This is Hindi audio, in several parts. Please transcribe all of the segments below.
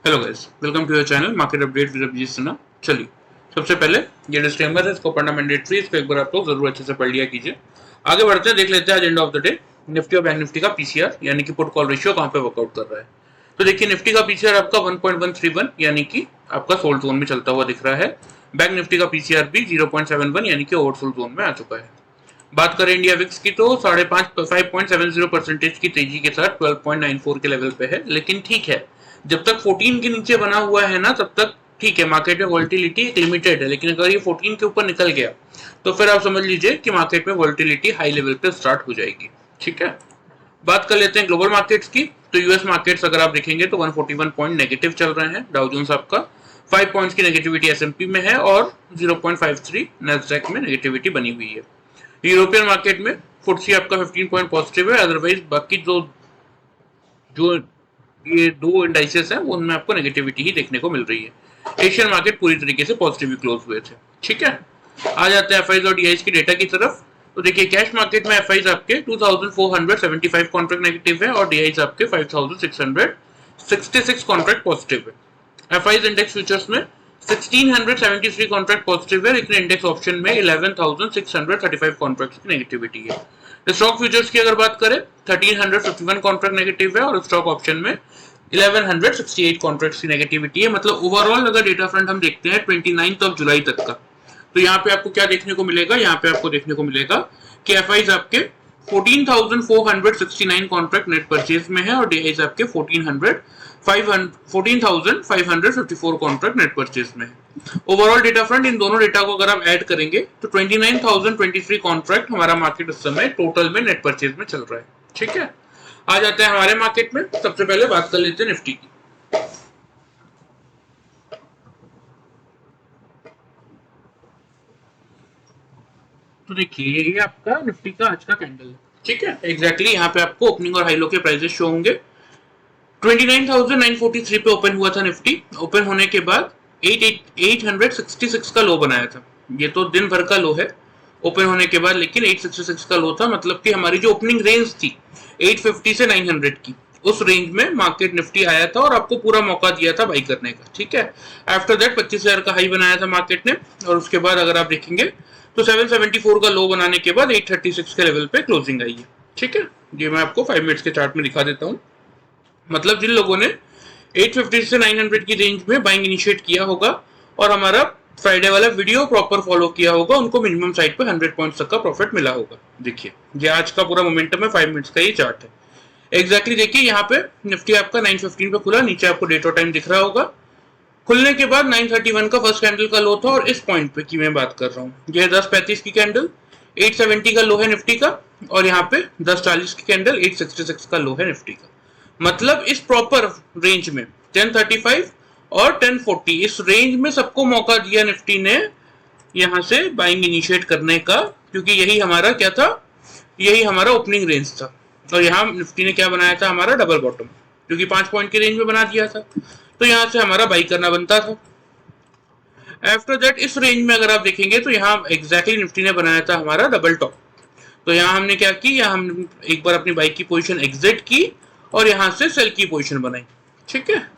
Hello guys, welcome to your channel market update with Abhijeet Sinha. चलिए, सबसे पहले ये डिस्क्लेमर है, इसको पढ़ना मैंडेटरी, इसको एक बार आप लोग जरूर अच्छे से पढ़ लिया कीजिए। आगे बढ़ते हैं, देख लेते हैं आज end of the day Nifty और बैंक निफ्टी का पीसीआर यानी कि पुट कॉल रेशियो कहां पे वर्कआउट कर रहा है। तो देखिए, निफ्टी का पीसीआर आपका 1.131 यानी कि आपका सोल्ड जोन में चलता हुआ दिख रहा है। बैंक निफ्टी का पीसीआर भी 0.71 यानी कि ओवरसोल्ड जोन में आ चुका है। बात करें इंडिया विक्स की तो 5.70% की तेजी के साथ 12.94 के लेवल पे है, लेकिन ठीक है, जब तक 14 के नीचे बना हुआ है ना तब तक ठीक है, मार्केट में वोलेटिलिटी लिमिटेड है। लेकिन अगर ये 14 के ऊपर निकल गया तो फिर आप समझ लीजिए कि मार्केट में वोलेटिलिटी हाई लेवल पे स्टार्ट हो जाएगी। ठीक है, बात कर लेते हैं ग्लोबल मार्केट्स की। तो यूएस मार्केट्स अगर आप देखेंगे तो 141 पॉइंट नेगेटिव चल रहे हैं। डाउ जोन्स आपका 5 पॉइंट्स की नेगेटिविटी एसएमपी में है और 0.53 नैस्डैक में नेगेटिविटी बनी हुई है। यूरोपियन मार्केट में फुटसी आपका 15 पॉइंट पॉजिटिव है। अदरवाइज बाकी जो जो ये दो इंडाइसेस हैं उनमें आपको नेगेटिविटी ही देखने को मिल रही है। एशियन मार्केट पूरी तरीके से पॉजिटिव क्लोज हुए थे। ठीक है, आ जाते हैं एफआईज और डीआईज की डेटा की तरफ। तो देखिए, कैश मार्केट में एफआईज आपके 2475 कॉन्ट्रैक्ट नेगेटिव है और डीआईज आपके 5666 कॉन्ट्रैक्ट पॉजिटिव है। एफआईज इंडेक्स फ्यूचर्स में 1673 कॉन्ट्रैक्ट पॉजिटिव है, लेकिन इंडेक्स ऑप्शन में 11635 कॉन्ट्रैक्ट्स की नेगेटिविटी है। स्टॉक फ्यूचर्स की अगर बात करें 1351 कॉन्ट्रैक्ट नेगेटिव है और स्टॉक ऑप्शन में 1168 कॉन्ट्रैक्ट्स की नेगेटिविटी है। मतलब ओवरऑल अगर डेटा फ्रंट हम देखते हैं 29 जुलाई तक का, तो यहाँ पे आपको क्या देखने को मिलेगा, यहाँ पे आपको देखने को मिलेगा कि एफआईज आपके 14,469 कॉन्ट्रैक्ट नेट परचेज में है और डीआईज आपके 14,554 कॉन्ट्रैक्ट नेट परचेज में है। ओवरऑल डेटा फ्रंट इन दोनों डेटा को अगर आप ऐड करेंगे तो 29,023 कॉन्ट्रैक्ट हमारा मार्केट इस समय टोटल में नेट परचेज में चल रहा है। ठीक है, आ जाते हैं हमारे मार्केट में। सबसे पहले बात कर लेते हैं निफ्टी की। तो देखिए, ये आपका निफ्टी का आज का कैंडल है। ठीक है, एग्जैक्टली यहाँ पे आपको ओपनिंग और हाई लो के प्राइसेस शो होंगे। 29,943 पे ओपन हुआ था निफ्टी। ओपन होने के बाद 866 का लो बनाया था। ये तो दिन भर का लो है ओपन होने के बाद, लेकिन 866 का लो था। मतलब कि हमारी जो ओपनिंग रेंज थी 850 से 900 की, उस रेंज में मार्केट निफ्टी आया था और आपको पूरा मौका दिया था बाई करने का। ठीक है, आफ्टर दैट 25,000 का हाई बनाया था मार्केट ने और उसके बाद अगर आप देखेंगे तो 774 का लो बनाने के बाद 836 के लेवल पे क्लोजिंग आई है। ठीक है, ये मैं आपको 5 मिनट्स के चार्ट में दिखा देता हूँ। मतलब जिन लोगों ने 850 से 900 की रेंज में बाइंग इनिशिएट किया होगा और हमारा फ्राइडे वाला वीडियो प्रॉपर फॉलो किया होगा, उनको मिनिमम साइड पे 100 पॉइंट्स तक का प्रॉफिट मिला होगा। देखिए, ये आज का पूरा मोमेंटम है, 5 मिनट्स का ये चार्ट है। एग्जैक्टली देखिए, यहाँ पे निफ्टी आपका 915 पे खुला, नीचे आपको डेट और टाइम दिख रहा होगा। खुलने के बाद 931 का फर्स्ट कैंडल का लो था और इस पॉइंट पे की मैं बात कर रहा हूँ, यह 10:35 की कैंडल 870 का लो है निफ्टी का और यहाँ पे 10:40 की कैंडल 866 का लो है निफ्टी का। मतलब इस प्रॉपर रेंज में 1035 और 1040 इस रेंज में सबको मौका दिया निफ्टी ने यहां से बाइंग इनिशिएट करने का, क्योंकि यही हमारा क्या था, यही हमारा ओपनिंग रेंज था। और यहाँ निफ्टी ने क्या बनाया था, हमारा डबल बॉटम, क्योंकि 5 पॉइंट के रेंज में बना दिया था, तो यहां से हमारा बाई करना बनता था। आफ्टर दैट इस रेंज में अगर आप देखेंगे तो यहाँ एग्जैक्टली निफ्टी ने बनाया था हमारा डबल टॉप। तो यहाँ हमने क्या की, यहाँ हम एक बार अपनी बाई की पोजीशन एग्जिट की और यहां से सेल की पोजीशन बनाई। ठीक है,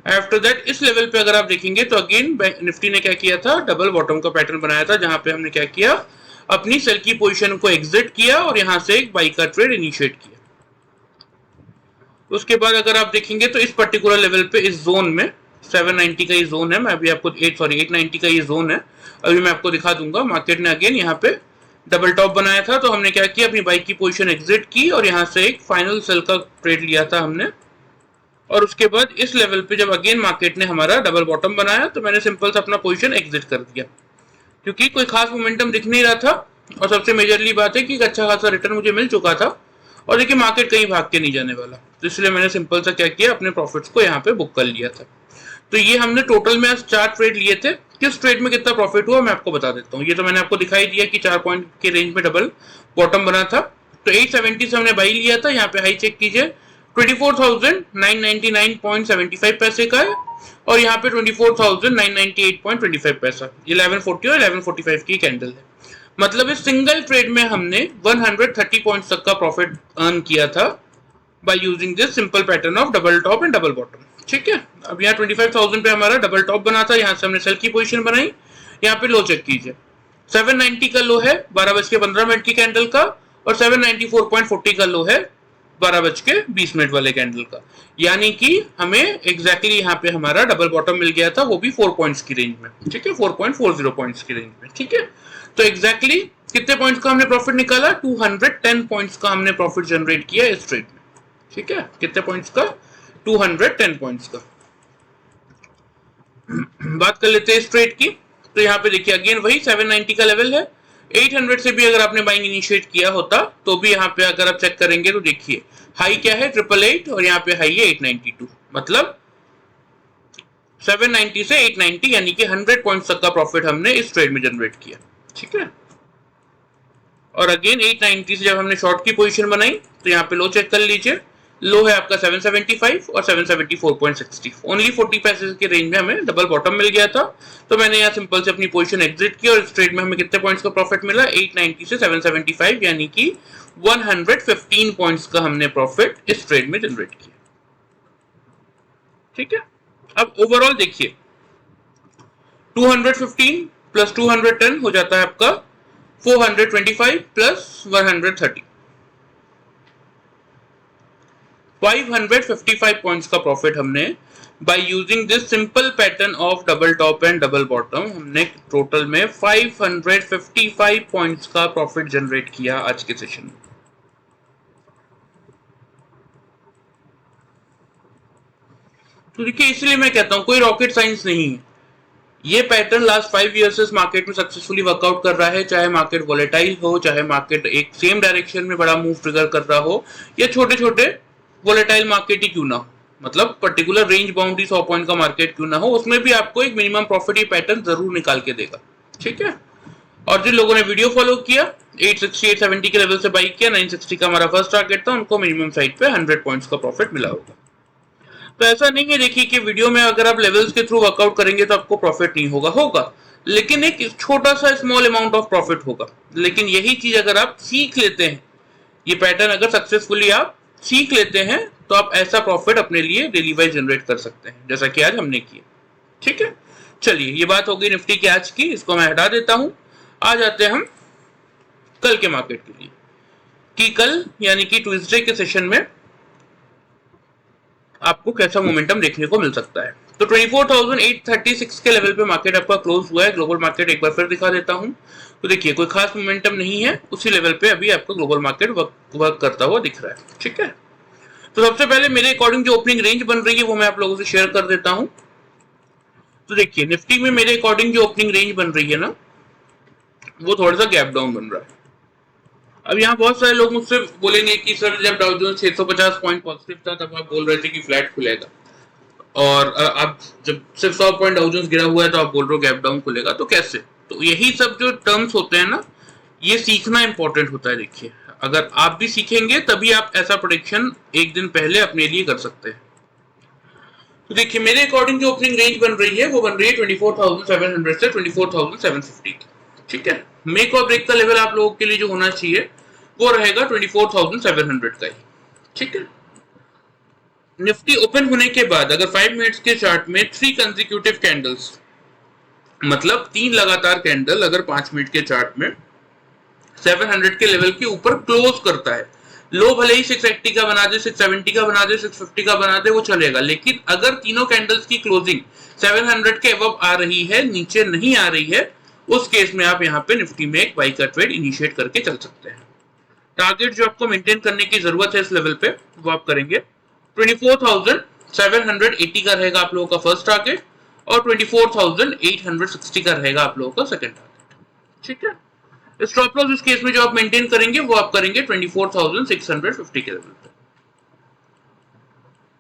आफ्टर दैट इस लेवल पे अगर आप देखेंगे तो अगेन निफ्टी ने क्या किया था, डबल बॉटम का पैटर्न बनाया था, जहां पे हमने क्या किया, अपनी सेल की पोजीशन को एग्जिट किया और यहां से एक बाई का ट्रेड इनिशिएट किया। उसके बाद अगर आप देखेंगे तो इस पर्टिकुलर लेवल पे इस जोन में 790 का ये जोन है, मैं अभी आपको 890 का ये जोन है, अभी मैं आपको दिखा दूंगा। मार्केट ने अगेन यहाँ पे डबल टॉप बनाया था, तो हमने क्या किया, अपनी बाई की पोजीशन एग्जिट की और यहां से एक फाइनल सेल का ट्रेड लिया था हमने। और उसके बाद इस लेवल पे जब अगेन मार्केट ने हमारा डबल बॉटम बनाया तो मैंने सिंपल सा अपना पोजीशन एग्जिट कर दिया, क्योंकि कोई खास मोमेंटम दिख नहीं रहा था और सबसे मेजरली बात है कि एक अच्छा खासा रिटर्न मुझे मिल चुका था और देखिए मार्केट कहीं भाग के नहीं जाने वाला, तो इसलिए मैंने सिंपल सा क्या किया, अपने प्रॉफिट्स को यहाँ पे बुक कर लिया था। तो ये हमने टोटल में आज 4 ट्रेड लिए थे। किस ट्रेड में कितना प्रॉफिट हुआ मैं आपको बता देता हूँ। ये तो मैंने आपको दिखाई दिया कि 4 पॉइंट के रेंज में डबल बॉटम बना था, तो 870 से हमने बाई लिया था। यहाँ पे हाई चेक कीजिए, 24,999.75 पैसे का है और यहाँ पे 24,998.25 पैसा, 1140 और 1145 की कैंडल है। मतलब इस सिंगल ट्रेड में हमने 130 पॉइंट्स तक का प्रॉफिट अर्न किया था by using this simple pattern of double top and double bottom. ठीक है। अब यहाँ 25,000 पे हमारा डबल टॉप बना था, यहाँ से हमने सेल की पोजीशन बनाई। यहाँ पे लो चेक कीजिए, 790 का लो है 12:15 की कैंडल का, और 794.40 का लो है 12:20 वाले कैंडल का। यानी कि हमें एग्जैक्टली यहाँ पे हमारा डबल बॉटम मिल गया था, वो भी 4 पॉइंट्स की रेंज में। ठीक है, 4.40 पॉइंट्स की रेंज में। ठीक है, तो एग्जैक्टली कितने पॉइंट्स का हमने प्रॉफिट निकाला? 210 पॉइंट्स का हमने प्रॉफिट जनरेट किया इस ट्रेड में। ठीक है, कितने पॉइंट्स का? 210 पॉइंट्स का। बात कर लेते हैं इस ट्रेड की। तो यहाँ पे देखिए अगेन वही 790 का लेवल है। 800 से भी अगर आपने बाइंग इनिशिएट किया होता तो भी यहाँ पे अगर आप चेक करेंगे तो देखिए हाई क्या है 888 और यहाँ पे हाई है 892, मतलब 790 से 890 यानी कि 100 पॉइंट्स तक का प्रॉफिट हमने इस ट्रेड में जनरेट किया। ठीक है, और अगेन 890 से जब हमने शॉर्ट की पोजीशन बनाई तो यहाँ पे लो चेक कर लीजिए, लो है आपका 775 और 774.60, ओनली 40 पैसे के रेंज में हमें डबल बॉटम मिल गया था। तो मैंने यहाँ सिंपल से अपनी पोजीशन एग्जिट की और इस ट्रेड में हमें कितने पॉइंट्स का प्रॉफिट मिला? 890 से 775 यानी कि 115 पॉइंट्स का हमने प्रॉफिट इस ट्रेड में जनरेट किया। ठीक है, अब ओवरऑल देखिए 215 प्लस 210 हो जाता है आपका 425 प्लस 130, 555 पॉइंट्स का प्रॉफिट हमने by using this simple pattern of double top and double bottom हमने टोटल में 555 पॉइंट्स का प्रॉफिट जनरेट किया आज के सेशन में। तो देखिए इसलिए मैं कहता हूं कोई रॉकेट साइंस नहीं है, ये पैटर्न लास्ट 5 ईयर से इस मार्केट में सक्सेसफुली वर्कआउट कर रहा है, चाहे मार्केट वॉलेटाइल हो, चाहे मार्केट एक सेम डायरेक्शन में बड़ा मूव ट्रिगर कर रहा हो, या छोटे छोटे वॉलेटाइल मार्केट ही क्यों ना हो, मतलब पर्टिकुलर रेंज बाउंड्री 100 पॉइंट का मार्केट क्यों ना हो, उसमें भी आपको एक मिनिमम प्रॉफिट ही पैटर्न जरूर निकाल के देगा। ठीक है, और जिन लोगों ने वीडियो फॉलो किया 860 870 के लेवल से बाई किया, 960 का हमारा फर्स्ट टारगेट था, उनको मिनिमम साइड पे 100 पॉइंट्स का प्रॉफिट मिला होगा। तो ऐसा नहीं है देखिए कि वीडियो में अगर आप लेवल्स के थ्रू वर्कआउट करेंगे तो आपको प्रॉफिट नहीं होगा, होगा, लेकिन एक छोटा सा स्मॉल अमाउंट ऑफ प्रॉफिट होगा। लेकिन यही चीज अगर आप सीख लेते हैं, ये पैटर्न अगर सक्सेसफुली आप सीख लेते हैं तो आप ऐसा प्रॉफिट अपने लिए डेली वाइज जनरेट कर सकते हैं जैसा कि आज हमने किया। ठीक है, चलिए ये बात हो गई निफ्टी की आज की, इसको मैं हटा देता हूं। आ जाते हैं हम कल के मार्केट के लिए कि कल यानी कि ट्यूसडे के सेशन में आपको कैसा मोमेंटम देखने को मिल सकता है। तो 24,836 के लेवल पे मार्केट आपका क्लोज हुआ है। ग्लोबल मार्केट एक बार फिर दिखा देता हूं। तो देखिए कोई खास मोमेंटम नहीं है, उसी लेवल पे अभी आपका ग्लोबल मार्केट वर्क करता हुआ दिख रहा है। ठीक है, तो सबसे पहले मेरे अकॉर्डिंग जो ओपनिंग रेंज बन रही है वो मैं आप लोगों से शेयर कर देता हूं। तो देखिए निफ्टी में मेरे अकॉर्डिंग जो ओपनिंग रेंज बन रही है ना, वो थोड़ा सा गैप डाउन बन रहा है। अब यहाँ बहुत सारे लोग मुझसे बोलेंगे कि सर जब डाउ जोन्स 650 पॉइंट पॉजिटिव था तब आप बोल रहे थे कि फ्लैट खुलेगा, और अब जब सिर्फ 100 पॉइंट डाउ जोन्स गिरा हुआ है तो आप बोल रहे हो गैप डाउन खुलेगा, तो कैसे? तो यही सब जो टर्म्स होते हैं ना, ये सीखना इंपॉर्टेंट होता है। देखिए अगर आप भी सीखेंगे तभी आप ऐसा प्रेडिक्शन एक दिन पहले अपने लिए कर सकते हैं। तो देखिए मेरे अकॉर्डिंग जो ओपनिंग रेंज बन रही है वो बन रही है 24,700 से 24,750। ठीक है, मेक और ब्रेक का लेवल आप लोगों के लिए जो होना चाहिए वो रहेगा 24,700 का ही। ठीक है, निफ्टी ओपन होने के बाद अगर 5 मिनट्स के चार्ट में 3 कंसेक्यूटिव कैंडल्स, मतलब 3 लगातार कैंडल अगर 5 मिनट के चार्ट में 700 के लेवल के ऊपर क्लोज करता है, लो भले ही 680 का बना दे, 670 का बना दे, 650 का बना दे, वो चलेगा, लेकिन अगर तीनों कैंडल्स की क्लोजिंग 700 के अबव आ रही है, नीचे नहीं आ रही है, उस केस में आप यहाँ पे निफ्टी में एक बाई का ट्रेड इनिशिएट करके चल सकते हैं। टारगेट जो आपको मेंटेन करने की जरूरत है इस लेवल पे वो आप करेंगे 24,780 का रहेगा आप लोगों का फर्स्ट टारगेट, और 24,860 का रहेगा आप लोगों का सेकंड टारगेट। ठीक है, स्टॉप लॉस इस केस में जो आप मेंटेन करेंगे वो आप करेंगे 24,650 के लेवल पे।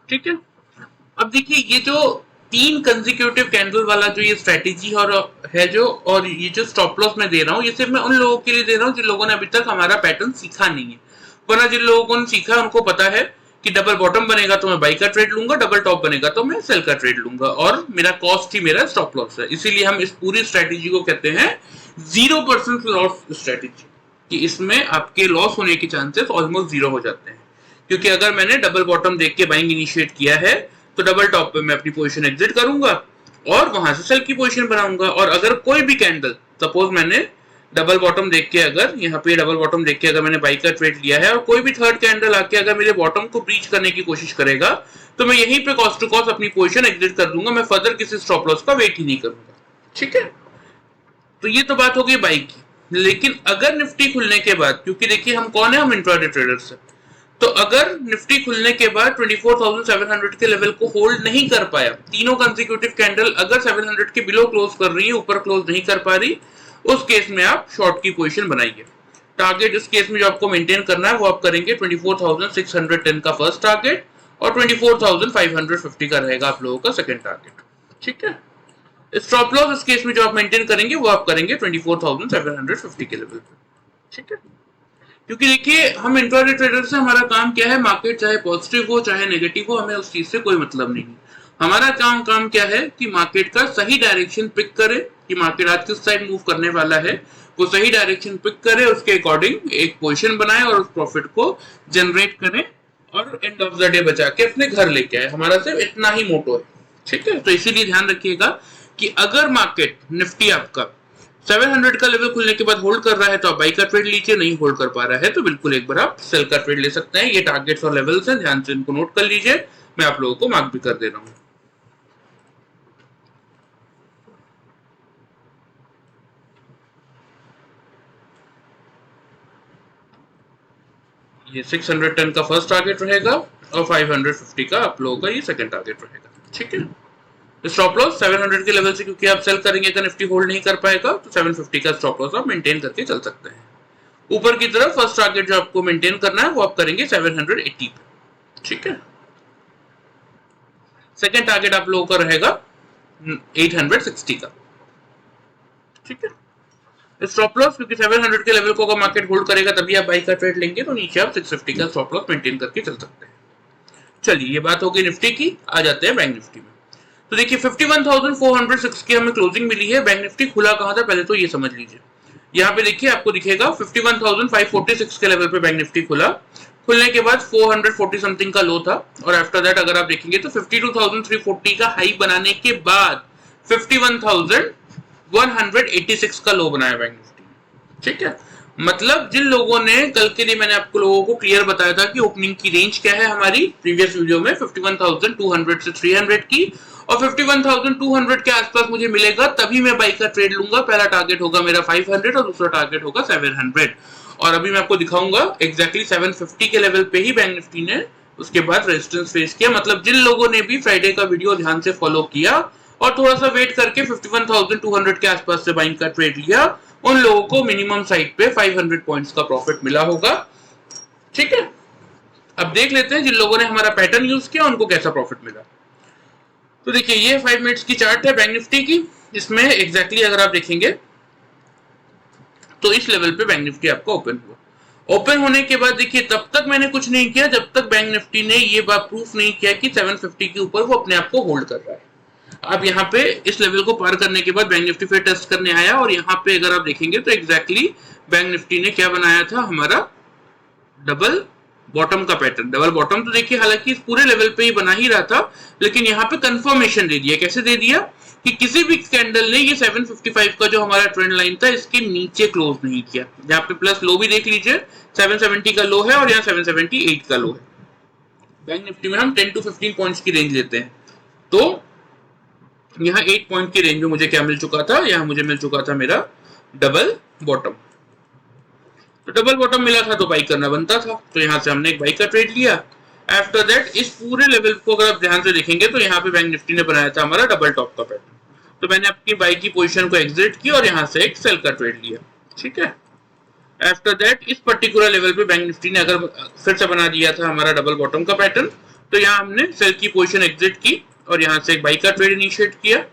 ठीक है, अब देखिए ये जो 3 कंसेक्यूटिव कैंडल वाला जो ये स्ट्रेटेजी और है जो, और ये जो स्टॉप लॉस मैं दे रहा हूँ, ये सिर्फ मैं उन लोगों के लिए दे रहा हूँ जिन लोगों ने अभी तक हमारा पैटर्न सीखा नहीं है। वरना जिन लोगों ने सीखा है उनको पता है कि डबल बॉटम बनेगा तो मैं बाई का ट्रेड लूंगा, डबल टॉप बनेगा तो मैं सेल का ट्रेड लूंगा, और मेरा कॉस्ट ही मेरा स्टॉप लॉस है। इसीलिए हम इस पूरी स्ट्रेटेजी को कहते हैं 0% लॉस स्ट्रेटेजी, कि इसमें आपके लॉस होने के चांसेस ऑलमोस्ट 0 हो जाते हैं। क्योंकि अगर मैंने डबल बॉटम देख के बाइंग इनिशिएट किया है तो तो डबल टॉप पे मैं अपनी पोजीशन एग्जिट करूंगा और वहां से सेल की पोजीशन बनाऊंगा। और अगर कोई भी कैंडल, सपोज मैंने डबल बॉटम देख के, अगर यहाँ पे डबल बॉटम देख के अगर मैंने बाई का ट्रेड लिया है और कोई भी थर्ड कैंडल आके अगर मेरे बॉटम को ब्रीच करने की कोशिश करेगा तो मैं यहीं पे कॉस्ट टू कॉस्ट अपनी पोजीशन एग्जिट कर दूंगा, मैं फर्दर किसी स्टॉप लॉस का वेट ही नहीं करूंगा। ठीक है, तो ये तो बात हो गई बाई की। लेकिन अगर निफ्टी खुलने के बाद, क्योंकि देखिए हम कौन है, हम इंट्राडे ट्रेडर्स है, तो अगर निफ्टी खुलने के बाद 24,700 के लेवल को होल्ड नहीं कर पाया, तीनों कंसेक्यूटिव कैंडल अगर 700 के बिलो क्लोज कर रही है, ऊपर क्लोज नहीं कर पा रही, उस केस में आप शॉर्ट की पोजीशन बनाइए। टारगेट इस केस में जो आपको मेंटेन करना है वो आप करेंगे 24,610 का फर्स्ट टारगेट और 24,550 का रहेगा आप लोगों का सेकंड टारगेट। ठीक है, स्टॉप लॉस इस केस में जो आप मेंटेन करेंगे वो आप करेंगे 24,750 के लेवल पे। ठीक है, क्योंकि देखिए हम इंट्राडे ट्रेडर से, हमारा काम क्या है, मार्केट चाहे पॉजिटिव हो चाहे नेगेटिव हो, हमें उस चीज से कोई मतलब नहीं। हमारा काम क्या है कि मार्केट का सही डायरेक्शन पिक करे, कि मार्केट आज किस साइड मूव करने वाला है, वो सही डायरेक्शन पिक करे, उसके अकॉर्डिंग एक पोजीशन बनाए और उस प्रॉफिट को जनरेट करे और एंड ऑफ द डे बचा के अपने घर लेके आए। हमारा सिर्फ इतना ही मोटो है। ठीक है, तो इसीलिए ध्यान रखिएगा कि अगर मार्केट निफ्टी आपका 700 का लेवल खुलने के बाद होल्ड कर रहा है तो आप बाई का ट्रेड लीजिए, नहीं होल्ड कर पा रहा है तो बिल्कुल एक बार आप सेल का ट्रेड ले सकते हैं। ये टारगेट्स और लेवल्स हैं, ध्यान से इनको नोट कर लीजिए, मैं आप लोगों को मार्क भी कर दे रहा हूं। ये 610 का फर्स्ट टारगेट रहेगा और 550 का आप लोगों का ये सेकंड टारगेट रहेगा। ठीक है, स्टॉप लॉस 700 के लेवल से, क्योंकि आप सेल करेंगे तो निफ्टी होल्ड नहीं कर पाएगा, तो 750 का स्टॉप लॉस आप मेंटेन करके चल सकते हैं। ऊपर की तरफ फर्स्ट टारगेट जो आपको मेंटेन करना है वो आप करेंगे 780 पे। ठीक है, सेकंड टारगेट आप लोगों का रहेगा 860 का। ठीक है, स्टॉप लॉस क्योंकि 700 के लेवल को अगर मार्केट होल्ड करेगा तभी आप बाई का ट्रेड लेंगे, तो नीचे आप 650 का स्टॉप लॉस मेंटेन करके चल सकते हैं। चलिए, ये बात हो गई निफ्टी की, आ जाते हैं बैंक निफ्टी में। तो देखिए 51,406 की हमें क्लोजिंग मिली है। बैंक निफ्टी खुला कहां था पहले तो ये समझ लीजिए। यहाँ पे देखिए आपको दिखेगा 51,546 के लेवल पे बैंक निफ्टी खुला। खुलने के बाद 440 समथिंग का लो था और आफ्टर दैट अगर आप देखेंगे तो 52,340 का हाई बनाने के बाद 51,186 का लो बनाया बैंक निफ्टी। ठीक है, मतलब जिन लोगों ने कल के लिए, मैंने आपको लोगों को क्लियर बताया था कि ओपनिंग की रेंज क्या है हमारी प्रीवियस वीडियो में, 51,200 से 300 की, और 51,200 के आसपास मुझे मिलेगा तभी मैं बाई का ट्रेड लूंगा। पहला टारगेट होगा मेरा 500 और दूसरा टारगेट होगा 700। और अभी मैं आपको दिखाऊंगा एग्जैक्टली 750 के लेवल पे ही बैंक निफ्टी ने उसके बाद रेजिस्टेंस फेस किया। मतलब जिन लोगों ने भी फ्राइडे का वीडियो ध्यान से फॉलो किया और थोड़ा सा वेट करके 51,200 के आसपास से बाइंग का ट्रेड लिया, उन लोगों को मिनिमम साइड पे 500 पॉइंट्स का प्रॉफिट मिला होगा। ठीक है, अब देख लेते हैं जिन लोगों ने हमारा पैटर्न यूज किया उनको कैसा प्रॉफिट मिला। तो देखिए ये 5 मिनट्स की चार्ट है बैंक निफ्टी की। इसमें एग्जैक्टली अगर आप देखेंगे तो इस लेवल पे बैंक निफ्टी आपका ओपन हुआ। ओपन होने के बाद देखिए तब तक मैंने कुछ नहीं किया जब तक बैंक निफ्टी ने ये बात प्रूफ नहीं किया कि 750 के ऊपर वो अपने आप को होल्ड कर रहा है। अब यहाँ पे इस लेवल को पार करने के बाद बैंक निफ्टी फिर टेस्ट करने आया और यहाँ पे अगर आप देखेंगे तो एग्जैक्टली बैंक निफ्टी ने क्या बनाया था, हमारा डबल बॉटम का पैटर्न। डबल बॉटम तो देखिए हालांकि इस पूरे लेवल पे ही बना ही रहा था, लेकिन यहाँ पे कंफर्मेशन दे दिया। कैसे दे दिया कि किसी भी कैंडल ने ये 755 का जो हमारा ट्रेंड लाइन था इसके नीचे क्लोज नहीं किया। यहाँ पे प्लस लो भी देख लीजिए, 770 का लो है और यहाँ 778 का लो है। बैंक निफ्टी में हम 10 to 15 पॉइंट्स की रेंज लेते हैं, तो यहाँ 8 पॉइंट की रेंज में मुझे क्या मिल चुका था, यहाँ मुझे मिल चुका था मेरा डबल बॉटम। तो डबल बॉटम मिला था तो बाई करना बनता था, तो यहाँ से हमने एक बाई का ट्रेड लिया। आफ्टर दैट इस पूरे लेवल को अगर आप ध्यान से देखेंगे तो यहाँ पे बैंक निफ्टी ने बनाया था हमारा डबल टॉप का पैटर्न, तो मैंने अपनी बाई की पोजीशन को एग्जिट किया और यहाँ से एक सेल का ट्रेड लिया। ठीक है, आफ्टर दैट इस पर्टिकुलर लेवल पे बैंक निफ्टी ने अगर फिर से बना दिया था हमारा डबल बॉटम का पैटर्न, तो यहाँ हमने सेल की पोजीशन एग्जिट की और यहाँ से एक बाई का ट्रेड इनिशिएट किया।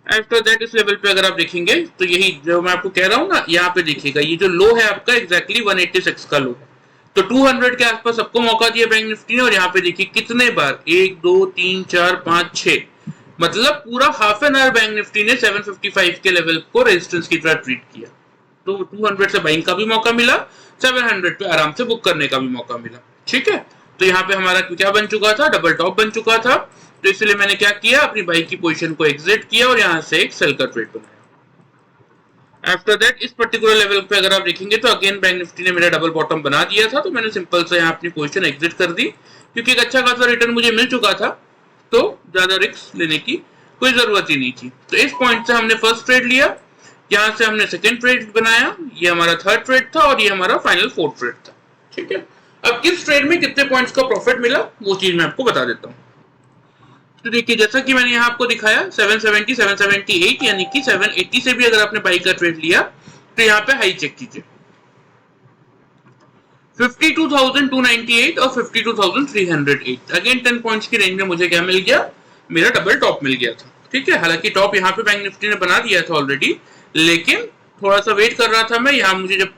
आफ्टर दैट इस लेवल पे अगर आप देखेंगे तो यही जो मैं आपको कह रहा हूँ ना, यहाँ पे देखिएगा ये जो लो है आपका एग्जैक्टली 186 का लो है, तो 200 के आसपास सबको मौका दिया बैंक निफ्टी ने। और यहाँ पे देखिए कितने बार, 1 2 3 4 5 6, मतलब पूरा half an hour bank Nifty ने 755 के लेवल को रेजिस्टेंस की तरह ट्रीट किया। तो 200 से बाइंग का भी मौका मिला, 700 पे आराम से बुक करने का भी मौका मिला। ठीक है, तो यहाँ पे हमारा क्या बन चुका था, डबल टॉप बन चुका था। तो इसलिए मैंने क्या किया, अपनी बाई की पोजीशन को एग्जिट किया और यहाँ से एक सेल का ट्रेड बनाया। आफ्टर दैट इस पर्टिकुलर लेवल पे अगर आप देखेंगे तो अगेन बैंक निफ्टी ने मेरा डबल बॉटम बना दिया था, तो मैंने सिंपल से यहाँ अपनी पोजीशन एग्जिट कर दी, क्योंकि एक अच्छा खासा रिटर्न मुझे मिल चुका था, तो ज्यादा रिस्क लेने की कोई जरूरत ही नहीं थी। तो इस पॉइंट से हमने फर्स्ट ट्रेड लिया, यहाँ से हमने सेकेंड ट्रेड बनाया, ये हमारा थर्ड ट्रेड था और ये हमारा फाइनल फोर्थ ट्रेड था। ठीक है, अब किस ट्रेड में कितने पॉइंट्स का प्रॉफिट मिला वो चीज मैं आपको बता देता हूँ। तो देखिए, जैसा कि मैंने यहाँ आपको दिखाया 770, 778 यानी कि 780 से भी अगर आपने बाई का ट्रेड लिया तो यहाँ पे हाई चेक कीजिए 52,298 और 52,308। अगेन 10 पॉइंट्स की रेंज में मुझे क्या मिल गया, मेरा डबल टॉप मिल गया था। ठीक है, हालांकि टॉप यहाँ पे बैंक निफ्टी ने बना दिया था ऑलरेडी, लेकिन थोड़ा सा वेट कर रहा था मैं, यहाँ मुझे जब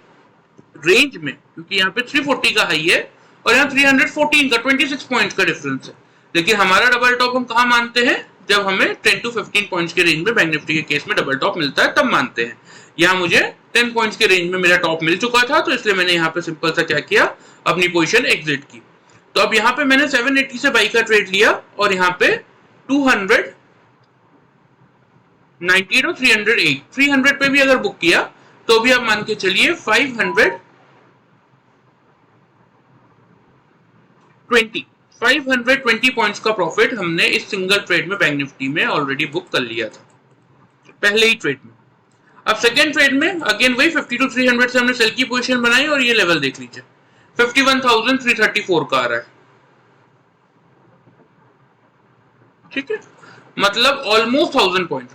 रेंज में, क्योंकि यहाँ पे 340 का हाई है और यहाँ 314 का 26 पॉइंट्स का डिफरेंस है, लेकिन हमारा डबल टॉप हम कहाँ मानते हैं, जब हमें 10 to 15 पॉइंट्स के रेंज में बैंक निफ्टी के केस में डबल टॉप मिलता है तब मानते हैं। यहाँ मुझे 10 पॉइंट्स के रेंज में मेरा टॉप मिल चुका था, तो इसलिए मैंने यहाँ पे सिंपल सा क्या किया, अपनी पोजीशन एग्जिट की। तो अब यहाँ पे मैंने 780 से बाई का ट्रेड लिया और यहाँ पे 298 और 308, 300 पे भी अगर बुक किया तो भी आप मान के चलिए 520 पॉइंट्स का प्रॉफिट हमने इस सिंगल ट्रेड में बैंक निफ्टी में ऑलरेडी बुक कर लिया था, पहले ही ट्रेड में। अब सेकेंड ट्रेड में अगेन वही 52,300 से हमने सेल की पोजीशन बनाई और ये लेवल देख लीजिए 51,334 का आ रहा है। ठीक है, मतलब ऑलमोस्ट 1000 पॉइंट,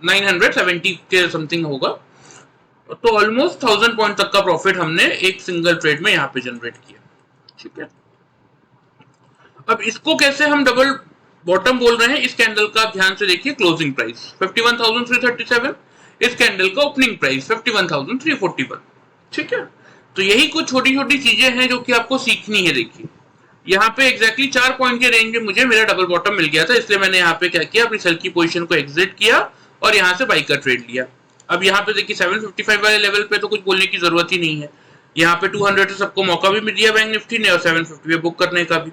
970 के समथिंग होगा, तो ऑलमोस्ट 1000 पॉइंट तक का प्रॉफिट हमने एक सिंगल ट्रेड में यहाँ पे जनरेट किया। ठीक है, अब इसको कैसे हम डबल बॉटम बोल रहे हैं, इस कैंडल का ध्यान से देखिए, क्लोजिंग प्राइस 51,337, इस कैंडल का ओपनिंग प्राइस 51,341। ठीक है, तो यही कुछ छोटी छोटी चीजें हैं जो कि आपको सीखनी है। देखिए, यहाँ पे एग्जैक्टली 4 पॉइंट के रेंज में मुझे मेरा डबल बॉटम मिल गया था, इसलिए मैंने यहाँ पे क्या किया, अपनी सेल की पोजीशन को एग्जिट किया और यहाँ से बाई का ट्रेड लिया। अब यहाँ पे देखिए 755 वाले लेवल पे तो कुछ बोलने की जरूरत ही नहीं है, यहाँ पे 200 से सबको मौका भी मिल दिया बैंक निफ्टी ने और 750 पे बुक करने का भी।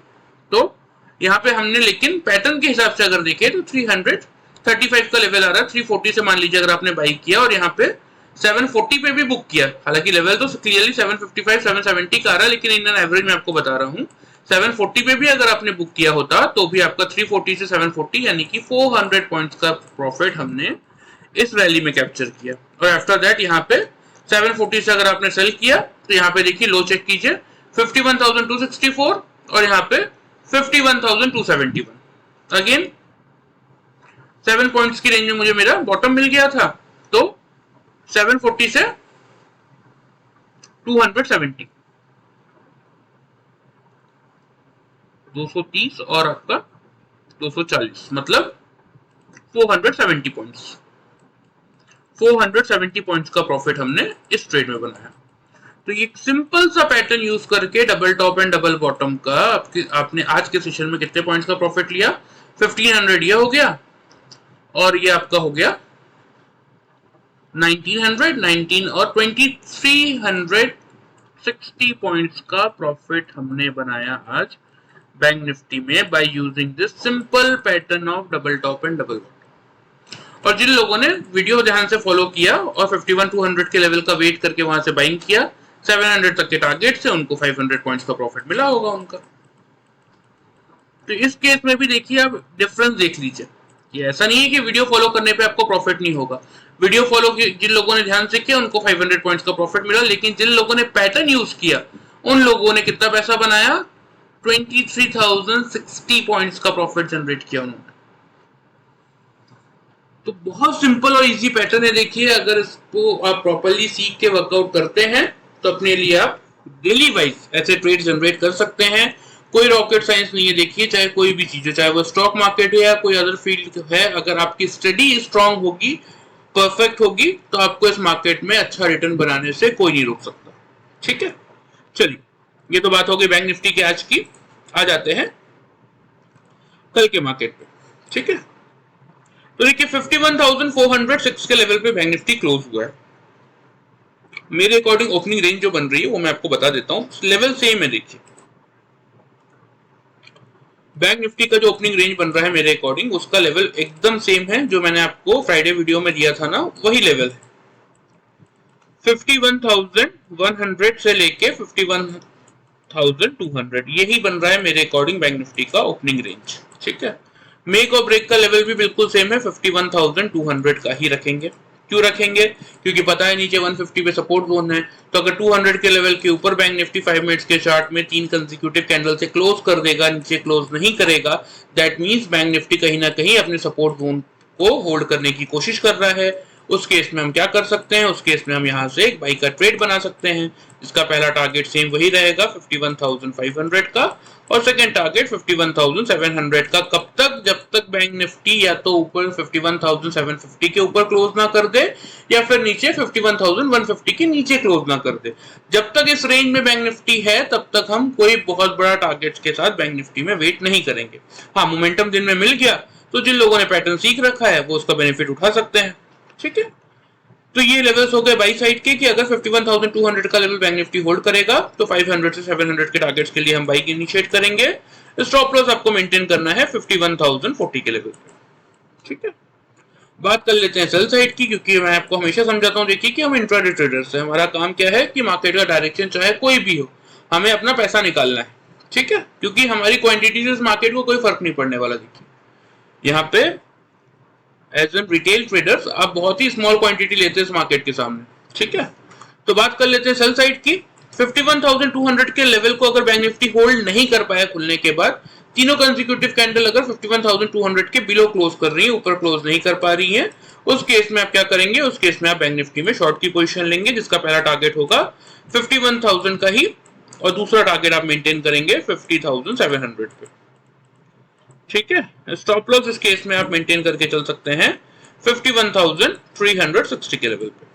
तो यहाँ पे हमने लेकिन पैटर्न के हिसाब से अगर देखें तो 335 का लेवल आ रहा है, 340 से मान लीजिए अगर आपने बाई किया और यहाँ पे 740 पे भी बुक किया, हालांकि लेवल तो क्लियरली 755 770 का आ रहा है, लेकिन इंडियन एवरेज में आपको बता रहा हूँ 740 पे भी अगर आपने बुक किया होता तो भी आपका 340 से 740 यानी कि 400 पॉइंट्स का प्रॉफिट हमने इस रैली में कैप्चर किया। और आफ्टर दैट यहाँ पे 740 से अगर आपने सेल किया तो यहाँ पे देखिए लो चेक कीजिए 51,264 और यहाँ पे 51,271। अगेन 7 पॉइंट्स की रेंज में मुझे मेरा बॉटम मिल गया था, तो 740 से 270, 230 और आपका 240, मतलब 470 पॉइंट्स, 470 पॉइंट्स का प्रॉफिट हमने इस ट्रेड में बनाया। तो ये सिंपल सा पैटर्न यूज करके double top and double bottom का आपने आज के सेशन में कितने पॉइंट्स का प्रॉफिट लिया, 1500 ये हो गया और ये आपका हो गया 19 और 2360 पॉइंट्स का प्रॉफिट हमने बनाया आज बैंक निफ्टी में by using this simple pattern of double top and double bottom. और जिन लोगों ने वीडियो ध्यान से फॉलो किया और 51,200 के लेवल का वेट करके वहां से बाइंग किया 700 तक के टारगेट से, उनको 500 पॉइंट्स का प्रॉफिट मिला होगा उनका। तो इस केस में भी देखिए आप डिफरेंस देख लीजिए, ये ऐसा नहीं है कि वीडियो फॉलो करने पे आपको प्रॉफिट नहीं होगा। वीडियो फॉलो जिन लोगों ने ध्यान से किया उनको 500 पॉइंट्स का प्रॉफिट मिला, लेकिन जिन लोगों ने पैटर्न यूज किया उन लोगों ने कितना पैसा बनाया, 23,060 पॉइंट्स का प्रॉफिट जनरेट किया उन्होंने। तो बहुत सिंपल और इजी पैटर्न है। देखिए, अगर इसको आप प्रॉपर्ली सीख के वर्कआउट करते हैं तो अपने लिए आप डेली वाइज ऐसे ट्रेड जनरेट कर सकते हैं। कोई रॉकेट साइंस नहीं है। देखिए, चाहे कोई भी चीज है, चाहे वो स्टॉक मार्केट है या कोई अदर फील्ड है, अगर आपकी स्टडी स्ट्रांग होगी, परफेक्ट होगी, तो आपको इस मार्केट में अच्छा रिटर्न बनाने से कोई नहीं रोक सकता। ठीक है, चलिए, ये तो बात हो गई बैंक निफ्टी की आज की। आ जाते हैं कल के मार्केट पे। ठीक है, तो देखिए 51,406 के लेवल पे बैंक निफ्टी क्लोज हुआ है। मेरे अकॉर्डिंग ओपनिंग रेंज जो बन रही है वो मैं आपको बता देता हूँ, लेवल सेम है। देखिए बैंक निफ्टी का जो ओपनिंग रेंज बन रहा है मेरे अकॉर्डिंग, उसका लेवल एकदम सेम है जो मैंने आपको फ्राइडे वीडियो में दिया था ना, वही लेवल है। 51,100 से लेके 51,200, यही बन रहा है मेरे अकॉर्डिंग बैंक निफ्टी का ओपनिंग रेंज। ठीक है, मेक और ब्रेक का लेवल भी बिल्कुल सेम है, 51,200 का ही रखेंगे। क्यों रखेंगे? क्योंकि पता है नीचे 150 पे सपोर्ट जोन है, तो अगर 200 के लेवल के ऊपर बैंक निफ्टी 5 मिनट्स के चार्ट में 3 कंसेक्यूटिव कैंडल से क्लोज कर देगा, नीचे क्लोज नहीं करेगा, दैट मींस बैंक निफ्टी कहीं ना कहीं अपने सपोर्ट जोन को होल्ड करने की कोशिश कर रहा है। उस केस में हम क्या कर सकते हैं? उस केस में हम यहाँ से एक बाई का ट्रेड बना सकते हैं, जिसका पहला टारगेट सेम वही रहेगा 51,500 का, और सेकंड टारगेट 51,700 का। कब तक? जब तक बैंक निफ्टी या तो ऊपर 51,750 के ऊपर क्लोज ना कर दे, या फिर नीचे 51,150 के नीचे क्लोज ना कर दे। जब तक इस रेंज में बैंक निफ्टी है, तब तक हम कोई बहुत बड़ा टारगेट के साथ बैंक निफ्टी में वेट नहीं करेंगे। हाँ, मोमेंटम दिन में मिल गया तो जिन लोगों ने पैटर्न सीख रखा है वो उसका बेनिफिट उठा सकते हैं। ठीक है, तो ये लेवल्स हो गए बाई साइड के कि अगर 51,200 का लेवल बैंक निफ्टी होल्ड करेगा तो 500 से 700 के टारगेट्स के लिए हम बाई इनिशिएट करेंगे। स्टॉप लॉस आपको मेंटेन करना है 51,040 के लेवल पे। ठीक है, बात कर लेते हैं सेल साइड की, क्योंकि मैं आपको हमेशा समझाता हूँ, देखिए कि हम इंट्राडे ट्रेडर्स हैं, हमारा काम क्या है कि मार्केट का डायरेक्शन चाहे कोई भी हो, हमें अपना पैसा निकालना है। ठीक है, क्योंकि हमारी क्वांटिटी से इस मार्केट को कोई फर्क नहीं पड़ने वाला। देखिए यहाँ पे एज एन रिटेल ट्रेडर्स आप बहुत ही स्मॉल क्वांटिटी लेते हैं इस मार्केट के सामने। ठीक है, तो बात कर लेते हैं सेल साइड की। 51,200 के लेवल को अगर बैंक निफ्टी होल्ड नहीं कर पाया खुलने के बाद, तीनों कंसेक्यूटिव कैंडल अगर 51,200 के बिलो क्लोज कर रही है, ऊपर क्लोज नहीं कर पा रही है, उस केस में आप क्या करेंगे? उस केस में आप बैंक निफ्टी में शॉर्ट की पोजीशन लेंगे, जिसका पहला टारगेट होगा 51,000 का ही, और दूसरा टारगेट आप मेंटेन करेंगे 50,700 पे। ठीक है, स्टॉप लॉस इस केस में आप मेंटेन करके चल सकते हैं 51,360 के लेवल पे।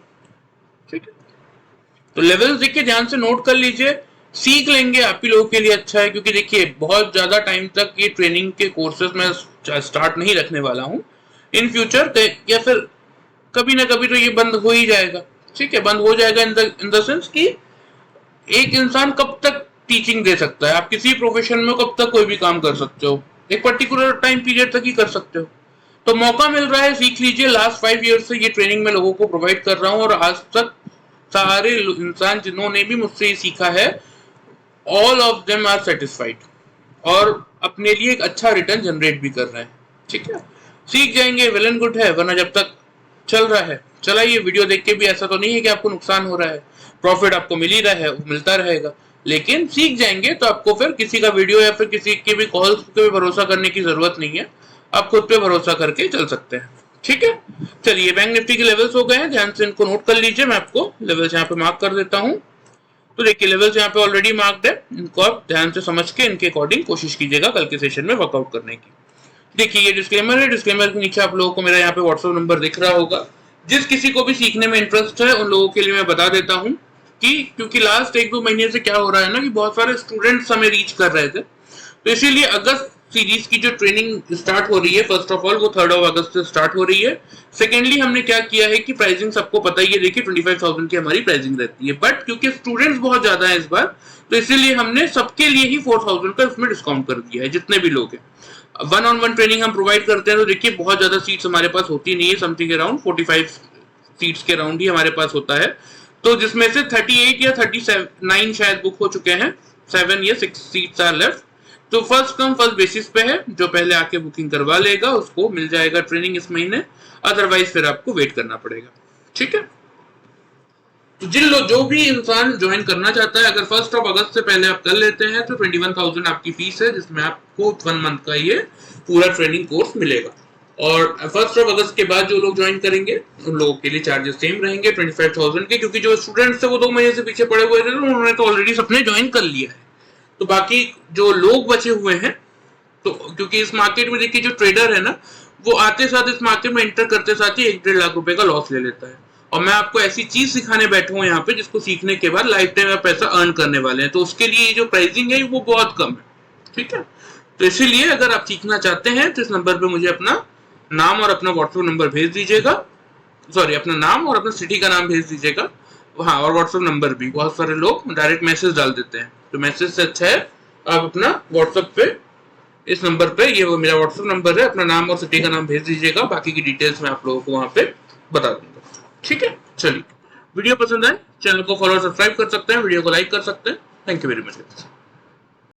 ठीक है, तो लेवल्स देखिए ध्यान से नोट कर लीजिए, सीख लेंगे आप ही लोगों के लिए अच्छा है, क्योंकि देखिए बहुत ज्यादा टाइम तक ये ट्रेनिंग के कोर्सेज में स्टार्ट नहीं रखने वाला हूँ। इन फ्यूचर या फिर कभी ना कभी तो ये बंद हो ही जाएगा। ठीक है, बंद हो जाएगा इन द सेंस कि एक इंसान कब तक टीचिंग दे सकता है? आप किसी प्रोफेशन में कब तक कोई भी काम कर सकते हो? एक पर्टिकुलर टाइम पीरियड तक ही कर सकते हो। तो मौका मिल रहा है, सीख लीजिए। लास्ट 5 ईयर से ये ट्रेनिंग मैं लोगों को प्रोवाइड कर रहा हूँ, और आज तक सारे इंसान जिन्होंने भी मुझसे ये सीखा है, all of them are satisfied, और अपने लिए एक अच्छा रिटर्न जनरेट भी कर रहे हैं। ठीक है, सीख जाएंगे वेल एंड गुड है, वरना जब तक चल रहा है चलाइए। वीडियो देख के भी ऐसा तो नहीं है कि आपको नुकसान हो रहा है, प्रॉफिट आपको मिल ही रहा है, वो मिलता रहेगा। लेकिन सीख जाएंगे तो आपको फिर किसी का वीडियो या फिर किसी के भी कॉल्स पे भी भरोसा करने की जरूरत नहीं है, आप खुद पे भरोसा करके चल सकते हैं। ठीक है, चलिए बैंक निफ्टी के लेवल्स हो गए हैं, ध्यान से इनको नोट कर लीजिए। मैं आपको लेवल्स यहाँ पे मार्क कर देता हूँ। तो देखिए लेवल्स यहाँ पे ऑलरेडी मार्क्ड है, इनको आप ध्यान से समझ के इनके अकॉर्डिंग कोशिश कीजिएगा कल के सेशन में वर्कआउट करने की। देखिए ये डिस्क्लेमर है, डिस्क्लेमर के नीचे आप लोगों को मेरा यहाँ पे व्हाट्सएप नंबर दिख रहा होगा। जिस किसी को भी सीखने में इंटरेस्ट है उन लोगों के लिए मैं बता देता हूँ कि क्योंकि लास्ट 1-2 महीने से क्या हो रहा है ना कि बहुत सारे स्टूडेंट्स हमें रीच कर रहे थे, तो इसीलिए अगस्त सीरीज की जो ट्रेनिंग स्टार्ट हो रही है, फर्स्ट ऑफ ऑल वो 3 अगस्त से स्टार्ट हो रही है। सेकेंडली हमने क्या किया है कि प्राइसिंग सबको पता ही है, देखिए 25,000 की हमारी प्राइसिंग रहती है, बट क्योंकि स्टूडेंट्स बहुत ज्यादा है इस बार, तो इसीलिए हमने सबके लिए ही 4,000 का इसमें डिस्काउंट कर दिया है, जितने भी लोग हैं। 1-on-1 ट्रेनिंग हम प्रोवाइड करते हैं, तो देखिए बहुत ज्यादा सीट्स हमारे पास होती नहीं है, समथिंग अराउंड 45 सीट्स के राउंड ही हमारे पास होता है, तो जिसमें से 38 या 39 शायद बुक हो चुके हैं, 7 या 6 सीट्स आर लेफ्ट। तो फर्स्ट कम फर्स्ट बेसिस पे है, जो पहले आके बुकिंग करवा लेगा उसको मिल जाएगा ट्रेनिंग इस महीने, अदरवाइज फिर आपको वेट करना पड़ेगा। ठीक है, तो जो भी इंसान ज्वाइन करना चाहता है, अगर 1 अगस्त से पहले आप कर लेते हैं तो 21,000 आपकी फीस है, जिसमें आपको 1 मंथ का ये पूरा ट्रेनिंग कोर्स मिलेगा। और 1 अगस्त के बाद जो लोग ज्वाइन करेंगे उन लोगों के लिए चार्जेस सेम रहेंगे 25,000 के, क्योंकि जो स्टूडेंट्स थे वो 2 महीने से पीछे पड़े हुए थे, तो उन्होंने तो ऑलरेडी सबने ज्वाइन कर लिया है। तो बाकी जो लोग बचे हुए हैं, तो क्योंकि इस मार्केट में देखिए जो ट्रेडर है ना, वो आते साथ इस मार्केट में एंटर करते साथ ही 1-1.5 लाख रुपए का लॉस ले लेता है, और मैं आपको ऐसी चीज सिखाने बैठा हूँ यहाँ पे जिसको सीखने के बाद लाइफ टाइम आप पैसा अर्न करने वाले हैं, तो उसके लिए जो प्राइसिंग है वो बहुत कम है। ठीक है, तो इसीलिए अगर आप सीखना चाहते हैं तो इस नंबर पे मुझे अपना नाम और अपना व्हाट्सएप नंबर भेज दीजिएगा, सॉरी अपना नाम और अपना सिटी का नाम भेज दीजिएगा। हाँ, और व्हाट्सएप नंबर भी, बहुत सारे लोग डायरेक्ट मैसेज डाल देते हैं, तो मैसेज से अच्छा है आप अपना व्हाट्सएप पे इस नंबर पे, ये वो मेरा व्हाट्सएप नंबर है, अपना नाम और सिटी का नाम भेज दीजिएगा, बाकी की डिटेल्स मैं आप लोगों को वहां पे बता दूंगा। ठीक है, चलिए वीडियो पसंद आए चैनल को फॉलो और सब्सक्राइब कर सकते हैं, वीडियो को लाइक कर सकते हैं। Thank you very much.